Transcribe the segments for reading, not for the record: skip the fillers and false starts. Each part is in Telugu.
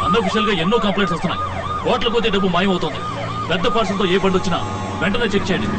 అన్అఫిషియల్ గా ఎన్నో కంప్లైంట్స్ వస్తున్నాయి. కోట్ల కొద్ది డబ్బు మాయమవుతోంది. పెద్ద పార్సల్తో ఏ బండి వచ్చినా వెంటనే చెక్ చేయండి.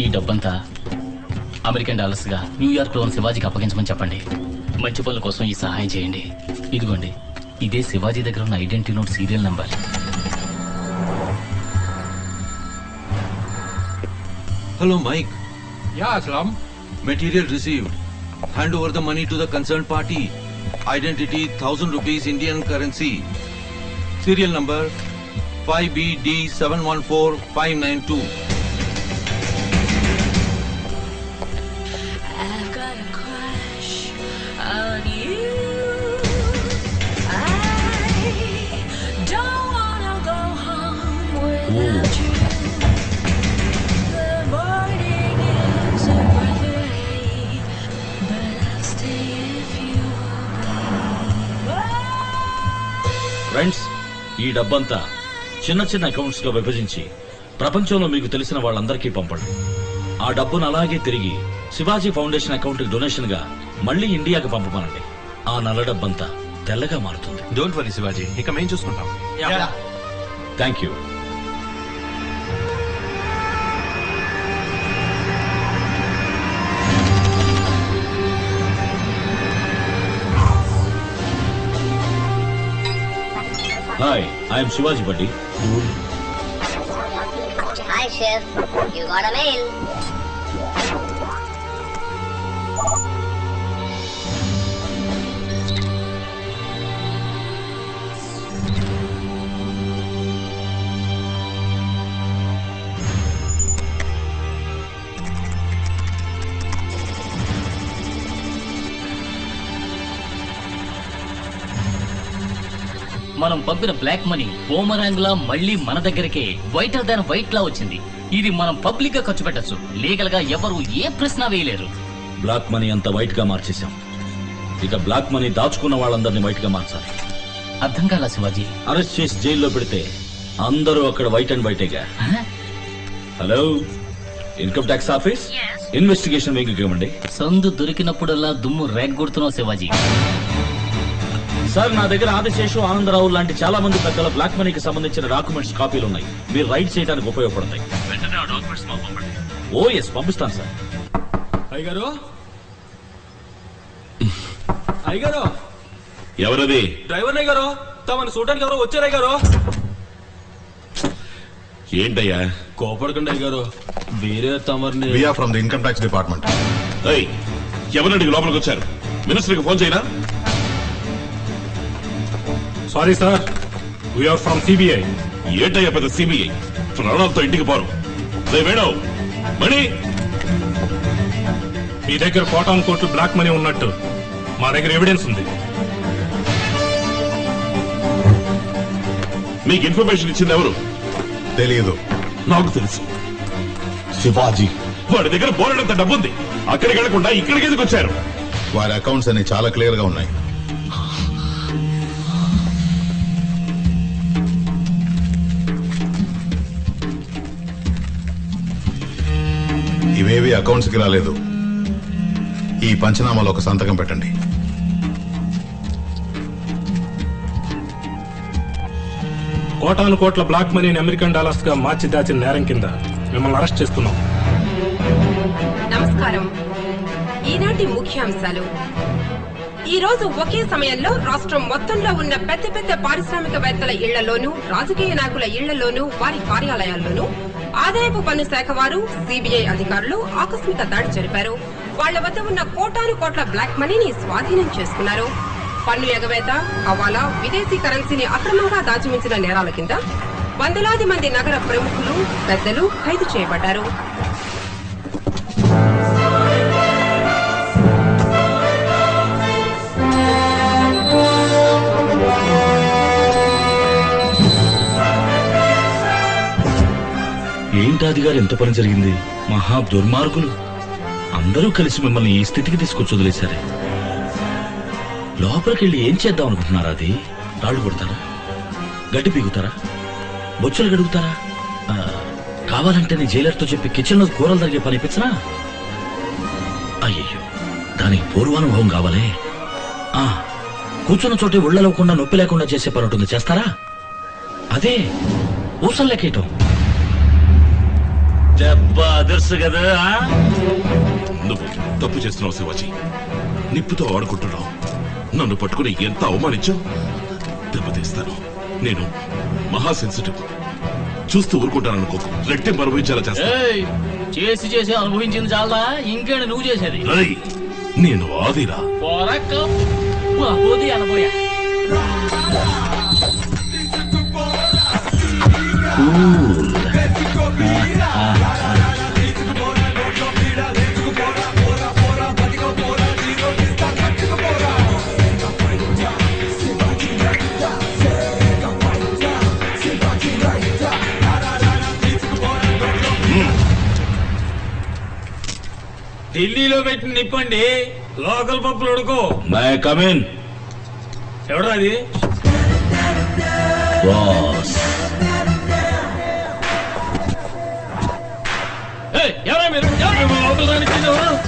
ఈ డబ్బంతా అమెరికన్ డాలర్స్ గా న్యూయార్క్ లోని శివాజీకి అప్పగించమని చెప్పండి. మంచి పనుల కోసం ఈ సహాయం చేయండి. ఇదిగోండి, ఇదే శివాజీ దగ్గర ఉన్న identity note serial number. Hello, Mike. Yeah, Aslam. Material received. Hand over the money to the concerned party. Identity 1000 rupees Indian currency. Serial number 5BD714592. I've got a crush on you. I don't wanna go home without you. The morning is a breath away, but I'll stay if you friends, ఈ డబ్బంతా చిన్న చిన్న అకౌంట్స్ గా విభజించి ప్రపంచంలో మీకు తెలిసిన వాళ్ళందరికీ పంపండి. ఆ డబ్బును అలాగే తిరిగి శివాజీ ఫౌండేషన్ అకౌంట్ కి డొనేషన్ గా మళ్ళీ ఇండియాకి పంపమనండి. ఆ నల్ల డబ్బంతా తెల్లగా మారుతుంది. డోంట్ వరీ శివాజీ, ఇక మేము చూసుకుంటాం. Thank you. Hi, I am Shivaji Buddy. Hi, Chef. You got a mail. మనం పంపిన బ్లాక్ మనీ బూమరాంగ్ లా మళ్ళీ మన దగ్గరకే వైటర్ దాన్ వైట్ లా వచ్చింది. ఇది మనం పబ్లిక్ గా ఖర్చు పెట్టచ్చు. లీగల్ గా ఎవరు ఏ ప్రశ్న వేయలేరు. బ్లాక్ మనీ అంత వైట్ గా మార్చేశాం. ఇక బ్లాక్ మనీ దాచుకున్న వాళ్ళందరినీ వైట్ గా మార్చాలి. అర్థం కాలా శివాజీ? అరెస్ట్ చేసి జైల్లో పెడితే అందరూ అక్కడ వైట్ అండ్ వైటేగా. Hello, income tax office, investigation మీకు ఇవ్వండి. సందు దొరికినప్పుడల్లా దుమ్ము రేగ్గొడుతున్నావు శివాజీ. సార్, నా దగ్గర ఆదిశేషు, ఆనందరావు లాంటి చాలా మంది పెద్దల బ్లాక్ మనీకి సంబంధించిన డాక్యుమెంట్స్ కాపీలు ఉన్నాయి. మీరు రైడ్ చేయడానికి ఉపయోగపడతాయి. వెంటనే ఆ డాక్యుమెంట్స్ మాకు పంపండి. ఓ ఎస్, పంపిస్తాను సార్. అయ్యగారు, అయ్యగారు, ఎవరది? డ్రైవర్ అయ్యగారు, తమను చూడడానికి ఎవరో వచ్చారు అయ్యగారు. ఏంటయ్యా? కోపడకండి అయ్యగారు, వేరే తమరిని. We are from the income tax department. ఎవరు అడిగి లోపలికి వచ్చారు? మినిస్టర్కి ఫోన్ చేయనా? Sorry sir, we are from CBI. ఏంటయ్యా పెద్ద సిబిఐ? ప్రాణాలతో ఇంటికి పోరు. వేణు మణి, మీ దగ్గర కోటాను కోట్లు బ్లాక్ మనీ ఉన్నట్టు మా దగ్గర ఎవిడెన్స్ ఉంది. మీకు ఇన్ఫర్మేషన్ ఇచ్చింది ఎవరు? తెలియదు. నాకు తెలుసు. శివాజీ. వాడి దగ్గర బోలెడంత డబ్బు ఉంది. అక్కడికి వెళ్లకుండా ఇక్కడికి ఎందుకు వచ్చారు? వారి అకౌంట్స్ అన్ని చాలా క్లియర్ గా ఉన్నాయి. ఇవేవి అకౌంట్స్ కి రాలేదు. ఈ పంచనామాలో ఒక సంతకం పెట్టండి. కోటాను కోట్ల బ్లాక్ మనీని అమెరికన్ డాలర్స్ గా మార్చి దాచిన నేరం కింద మిమ్మల్ని అరెస్ట్ చేస్తున్నాం. నమస్కారం. ఈనాటి ముఖ్యాంశాలు. ఈ రోజు ఒకే సమయంలో రాష్ట్రం మొత్తంలో ఉన్న పెద్ద పెద్ద పారిశ్రామికవేత్తల ఇళ్లలోనూ, రాజకీయ నాయకుల ఇళ్లలోనూ, వారి కార్యాలయాల్లోనూ ఆదాయపు పన్ను శాఖ వారు, సిబిఐ అధికారులు ఆకస్మిక దాడి జరిపారు. వాళ్ల వద్ద ఉన్న కోటాను కోట్ల బ్లాక్ మనీని స్వాధీనం చేసుకున్నారు. పన్ను ఎగవేత, హవాలా, విదేశీ కరెన్సీని అక్రమంగా దాచిమించిన నేరాల కింద వందలాది మంది నగర ప్రముఖులు, పెద్దలు ఖైదు చేయబడ్డారు. రాజాది గారు ఎంత పని జరిగింది? మహా దుర్మార్గులు అందరూ కలిసి మిమ్మల్ని ఈ స్థితికి తీసుకొచ్చి వదిలేశారే. లోపలికెళ్ళి ఏం చేద్దాం అనుకుంటున్నారా? అది రాళ్ళు కొడతారా? గడ్డి పీగుతారా? బొచ్చులు గడుగుతారా? కావాలంటే నీ జైలర్తో చెప్పి కిచెన్ లో కూరలు తరిగే పని ఇప్పించనా? అయ్యయ్యో, దానికి పూర్వానుభవం కావాలే. కూర్చున్న చోటే ఉళ్ళలేకుండా నొప్పి లేకుండా చేసే పని ఉంటుంది, చేస్తారా? అదే ఊసలు లెక్కేయటం. దెబ్బ అదర్సు కదా. నువ్వు తప్పు చేస్తున్నావు శివాజీ. నిప్పుతో ఆడుకుంటున్నావు. నన్ను పట్టుకుని ఎంత అవమానించావు. దెబ్బతీస్తాను. నేను మహా సెన్సిటివ్. చూస్తూ ఊరుకుంటాను అనుకోకు. రెట్టింపు అనుభవించేలా చేస్తాను. చేసి అనుభవించింది చాలా. ఇంకేంటి నువ్వు చేసేది? నేను ఆదిరా. అనబోయా ఢిల్లీలో పెట్టిన నిప్పండి. లోకల్ పప్పులు ఉడుకో. ఎవడా అది?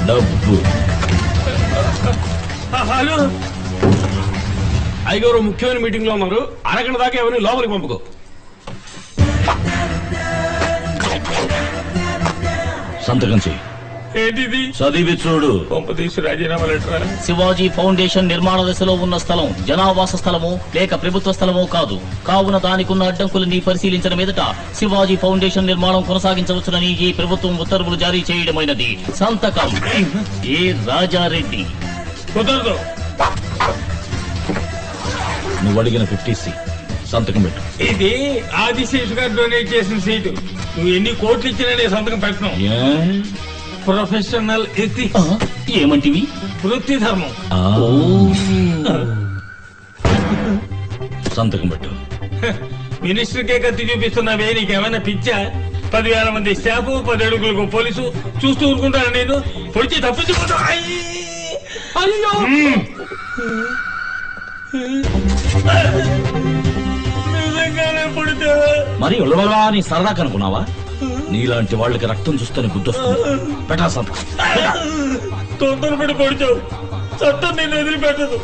డబ్బు. హలో అయ్యగారు, ముఖ్యమైన మీటింగ్ లో ఉన్నారు. అరగంట దాకా ఎవరిని లోపలికి పంపుకో. సంతకం చెయ్యి. ఏంటిది? చదివి చూడు. పంపతీసి రాజీనామా లెటర్. శివాజీ ఫౌండేషన్ నిర్మాణ దశలో ఉన్న స్థలం జనావాస స్థలమో లేక ప్రభుత్వ స్థలమో కాదు. కావున దానికున్న అడ్డంకులని పరిశీలించిన మీదట శివాజీ ఫౌండేషన్ నిర్మాణం కొనసాగించవచ్చునని ఈ ప్రభుత్వం ఉత్తర్వులు జారీ చేయడమైనది. సంతకం ఏ రాజారెడ్డి. కుదరదు. నువ్వు అడిగిన 50C సంతకం పెట్టు. ఇది ఆదిశేషు గారు డొనేట్ చేసిన సీటు. నువ్వు ఎన్ని కోట్లు ఇచ్చినా నేను సంతకం పెట్టను. Professional ethics. ఏమంటివి? వృత్తి ధర్మం. సంతకం పెట్టు. మినిస్టర్ కే కత్తి చూపిస్తున్నావే, నీకేమైనా పిచ్చా? 10,000 మంది స్టాఫ్, 10 అడుగులకు పోలీసు చూస్తూ ఊరుకుంటాను. నేను పొడిచి తప్పించుకుంటా. అయ్యో, నిజంగానే పొడితే మరి ఉళ్ళవలా నీ సరదా కనుకున్నావా? నీలాంటి వాళ్ళకి రక్తం చూస్తేనే గుర్తొస్తుంది. పెట్టా సంతకం. తొందరపడి పొడిచావు. చట్టం నేను వదిలిపెట్టదు.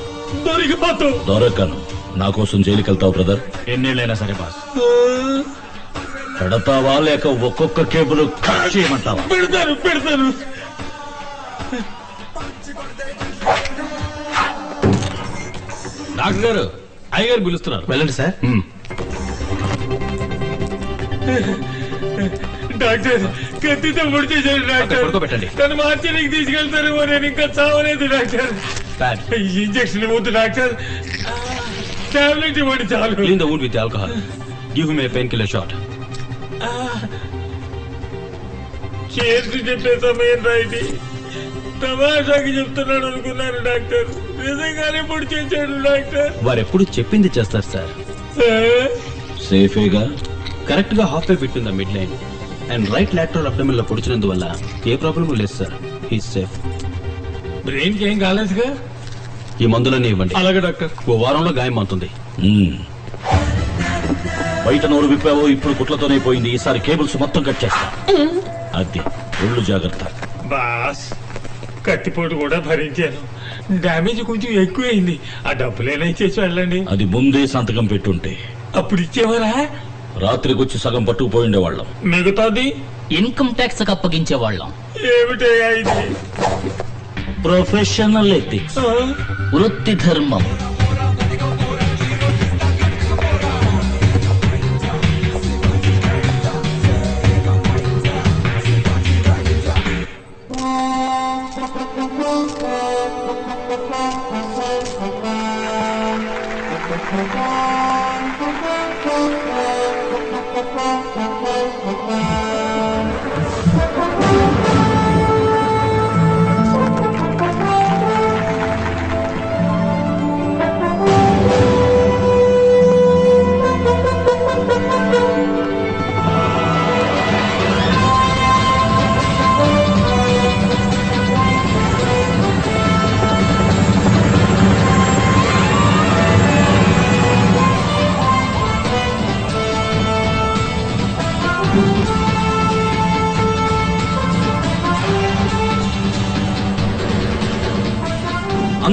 దొరికిపోతావు. దొరకను. నా కోసం జైలుకి వెళ్తావు బ్రదర్. ఎన్నేళ్ళైనా సరే బాస్. పెడతావా లేక ఒక్కొక్క కేబుల్ కట్ చేయమంటావా? పెడతాను. డాక్టర్ గారు, అయ్యగారు పిలుస్తున్నారు. వెళ్ళండి సార్. డాక్టర్, కత్తితో పొడి చేశారు డాక్టర్. పెట్టండి. తను మార్చినికి తీసుకెళ్తారేమో. నేను ఇంకా చావలేదు డాక్టర్. ఇంజక్షన్ ఇవ్వద్దు డాక్టర్. టాబ్లెట్ ఇవ్వండి చాలు. Clean the wound with alcohol. Give him a pain killer shot. చేసి చెప్పే సమయం రైటి. తమాషాకి చెప్తున్నాడు అనుకున్నాను డాక్టర్. నిజంగానే పొడి చేశాడు డాక్టర్. వారు ఎప్పుడు చెప్పింది చేస్తారు సార్. సేఫేగా. కరెక్ట్ గా half way between the mid line and right lateral abdomen లో పొడిచినందువల్ల ఏ ప్రాబ్లం లేదు సార్. He safe. బ్రెయిన్ కి ఏం కాలేదుగా. ఈ మందులన్నీ ఇవ్వండి. అలాగే డాక్టర్. ఓ వారంలో గాయం అవుతుంది. బయట నోరు విప్పావో ఇప్పుడు కుట్లతోనే పోయింది. ఈసారి కేబుల్స్ మొత్తం కట్ చేస్తా. అది ఒళ్ళు జాగ్రత్త. బాస్, కత్తిపోటు కూడా భరించాను. డ్యామేజ్ కొంచెం ఎక్కువైంది. ఆ డబ్బులేనా ఇచ్చేసి వెళ్ళండి. అది ముందే సంతకం పెట్టుంటే అప్పుడు ఇచ్చేవారా? రాత్రికి వచ్చి సగం పట్టుకుపోయిండేవాళ్ళం. మిగతాది ఇన్కమ్ ట్యాక్స్ అప్పగించేవాళ్ళం. ఏమిటయ్యా ఇది? ప్రొఫెషనల్ ఎథిక్స్, వృత్తి ధర్మం.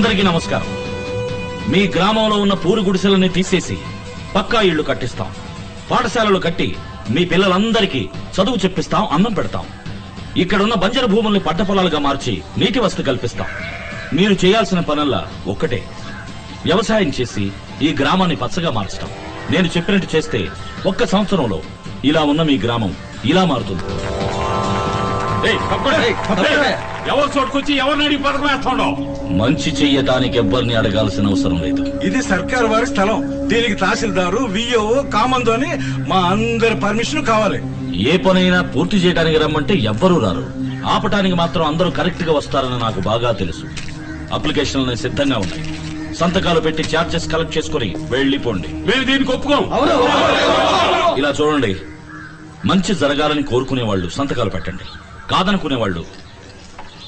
అందరికీ నమస్కారం. మీ గ్రామంలో ఉన్న పూరి గుడిసెలని తీసేసి పక్కా ఇళ్లు కట్టిస్తాం. పాఠశాలలు కట్టి మీ పిల్లలందరికీ చదువు చెప్పిస్తాం, అన్నం పెడతాం. ఇక్కడున్న బంజరు భూముల్ని పంట పొలాలుగా మార్చి నీటి వసతి కల్పిస్తాం. మీరు చేయాల్సిన పనుల్లా ఒక్కటే, వ్యవసాయం చేసి ఈ గ్రామాన్ని పచ్చగా మార్చడం. నేను చెప్పినట్టు చేస్తే ఒక్క సంవత్సరంలో ఇలా ఉన్న మీ గ్రామం ఇలా మారుతుంది. ఎవరు చోటుకొచ్చి ఎవరిని అడిగి పథకం వేస్తాడు? మంచి చెయ్యటానికి ఎవ్వరిని అడగాల్సిన అవసరం లేదు. ఇది సర్కారు వారి స్థలం. దీనికి తహసీల్దారు, విఓ, కామందు అని మా అందరి పర్మిషన్ కావాలి. ఏ పనైనా పూర్తి చేయడానికి రమ్మంటే ఎవ్వరూ రారు. ఆపటానికి మాత్రం అందరూ కరెక్ట్ గా వస్తారని నాకు బాగా తెలుసు. అప్లికేషన్లు సిద్ధంగా ఉన్నాయి. సంతకాలు పెట్టి ఛార్జెస్ కలెక్ట్ చేసుకుని వెళ్ళిపోండి. మేము దీనికి ఒప్పుకోం. ఇలా చూడండి, మంచి జరగాలని కోరుకునే వాళ్ళు సంతకాలు పెట్టండి. కాదనుకునే వాళ్ళు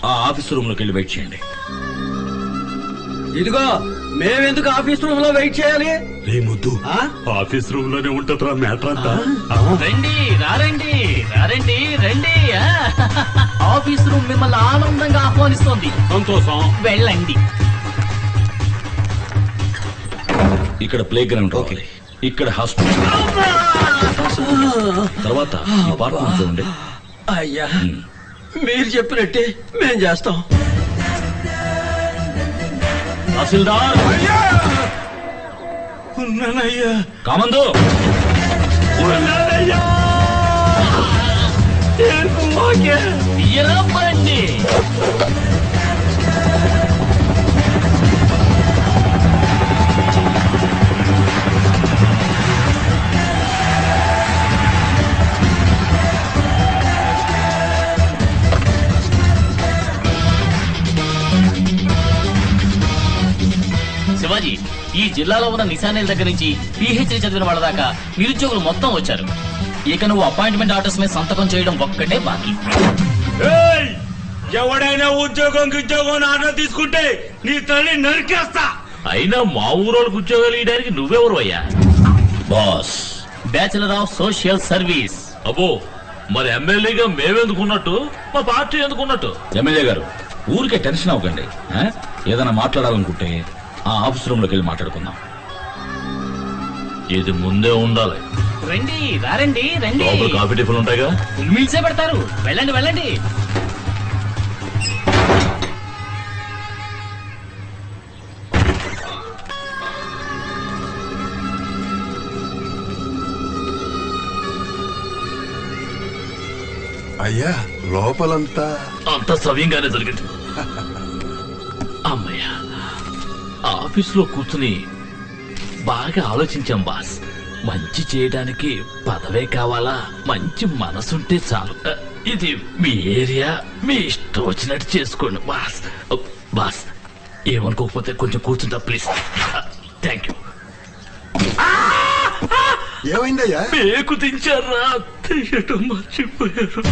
ఆ ఆఫీస్ రూమ్ లోకి వెళ్ళి వెయిట్ చేయండి. ఇదిగో మేమెందుకు ఆఫీస్ రూమ్ లో వెయిట్ చేయాలి? ముద్దు ఆఫీస్ రూమ్ లోనే ఉంటుందిరా మ్యాటర్ అంతా. రండి రారండి రారండి రండి. ఆఫీస్ రూమ్ మిమ్మల్ని ఆనందంగా ఆహ్వానిస్తోంది. సంతోషం. వెళ్ళండి. ఇక్కడ ప్లే గ్రౌండ్ రావాలి, ఇక్కడ హాస్పిటల్, తర్వాత ఈ పార్క్ చూడండి. అయ్యా మీరు చెప్పినట్టే మేం చేస్తాం. తహసీల్దార్ ఉన్నానయ్యా. కామందు బండి. శివాజీ, ఈ జిల్లాలో ఉన్న నిశానేల దగ్గర నుంచి పిహెచ్డి చదివిన వాళ్ళ దాకా నిరుద్యోగులు మొత్తం వచ్చారు. ఇక నువ్వు అపాయింట్మెంట్ ఆర్డర్స్ మీద సంతకం చేయడం ఒక్కటే బాకీ. ఎవడైనా ఉద్యోగం ఆర్డర్ తీసుకుంటే నీ తల్లి నరికేస్తా. అయినా మా ఊరోళ్ళకి ఉద్యోగాలు ఇవ్వడానికి నువ్వెవరు అయ్యా? Boss, bachelor of social service. అబ్బో, మరి ఎమ్మెల్యేగా మేమెందుకున్నట్టు, మా పార్టీ ఎందుకున్నట్టు? ఎమ్మెల్యే గారు ఊరికే టెన్షన్ అవ్వకండి. ఏదైనా మాట్లాడాలనుకుంటే ఆ ఆఫీస్ రూమ్ లోకి వెళ్ళి మాట్లాడుకుందాం. ఇది ముందే ఉండాలి. రండి రారండి రండి. కాఫీ టిఫిన్ ఉంటాయిగా, మిల్సే పెడతారు. వెళ్ళండి వెళ్ళండి. అయ్యా లోపలంతా అంత సవ్యంగానే జరిగింది. అమ్మయ్యా, ఆఫీసులో కూర్చుని బాగా ఆలోచించాం బాస్. మంచి చేయడానికి పదవే కావాలా, మంచి మనసుంటే చాలు. ఇది మీ ఏరియా, మీ ఇష్టం వచ్చినట్టు చేసుకోండి బాస్. బాస్ ఏమనుకోకపోతే కొంచెం కూర్చుంటా ప్లీజ్. Thank you. ఏమైందయ్యా? పేకు దించారా? తీయటం మర్చిపోయారు.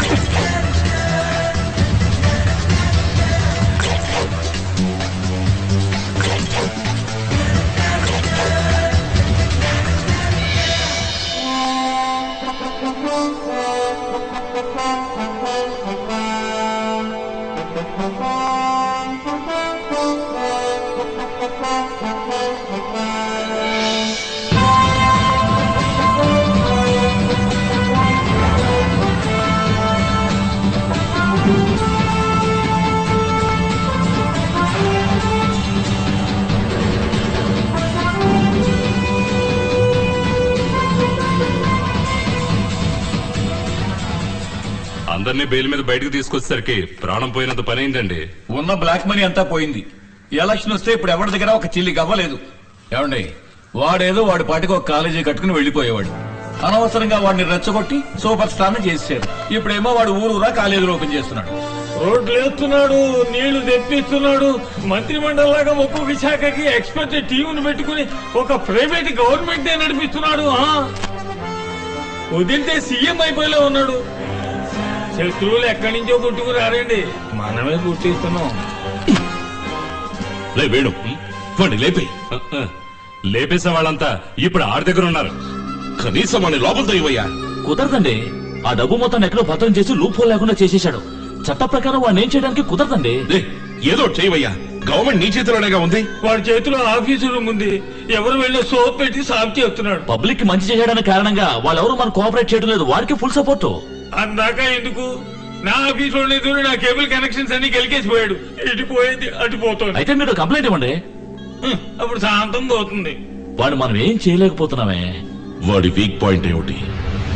అందరినీ బెయిల్ మీద బయటకు తీసుకొచ్చేసరికి ప్రాణం పోయినంత పని అయిందండి. ఉన్న బ్లాక్ మనీ అంతా పోయింది. ఎలక్షన్ వస్తే ఇప్పుడు ఎవరి దగ్గర ఒక చిల్లి గవ్వలేదు. ఏమండి, వాడేదో వాడి పాటికి ఒక కాలేజీ కట్టుకుని వెళ్లిపోయేవాడు. అనవసరంగా వాడిని రెచ్చగొట్టి సూపర్ స్టార్ ని చేశారు. ఇప్పుడేమో వాడు ఊరూరా కాలేజీలు ఓపెన్ చేస్తున్నాడు, రోడ్లు వేస్తున్నాడు, నీళ్లు తెప్పిస్తున్నాడు. మంత్రి మండలిలాగా ఒక్కొక్క శాఖకి ఎక్స్పర్ట్ టీంను పెట్టుకుని ఒక ప్రైవేట్ గవర్నమెంట్ నడిపిస్తున్నాడు. వదిలితే సీఎం అయిపోయేలా ఉన్నాడు. శత్రువులు ఎక్కడి నుంచో పుట్టుకుని రారండి, మనమే పుట్టిస్తున్నాం. వేణు లేపే. లేపేసే వాళ్ళంతా ఇప్పుడు ఆడి దగ్గర ఉన్నారు. కనీసం వాడిని లోపల తోయవయ్యా. కుదరదండి. ఆ డబ్బు మొత్తం ఎక్కడో భద్రం చేసి లూప్ హోల్ లేకుండా చేసేశాడు. చట్ట ప్రకారం వాడిని ఏం చేయడానికి కుదరదండి. ఏదో చేయవయ్యా, గవర్నమెంట్ నీ చేతిలోనేగా ఉంది. వాడి చేతిలో ఆఫీసు రూమ్ ఉంది. ఎవరు వెళ్ళి సోప్ పెట్టి సాఫ్ చేస్తున్నాడు. పబ్లిక్ కి మంచి చేయడానికి కారణంగా వాళ్ళెవరు మనం కోఆపరేట్ చేయడం లేదు. వాడికి ఫుల్ సపోర్ట్. అందాక ఎందుకు నా ఆఫీస్ లోనే దూరి నా కేబుల్ కనెక్షన్స్ అన్ని గెలికేసిపోయాడు. ఇటు పోయేది అటు పోతుంది. అయితే మీరు కంప్లైంట్ ఇవ్వండి. అప్పుడు శాంతం పోతుంది. వాడు మనం ఏం చేయలేకపోతున్నామే. వాడి వీక్ పాయింట్ ఏమిటి?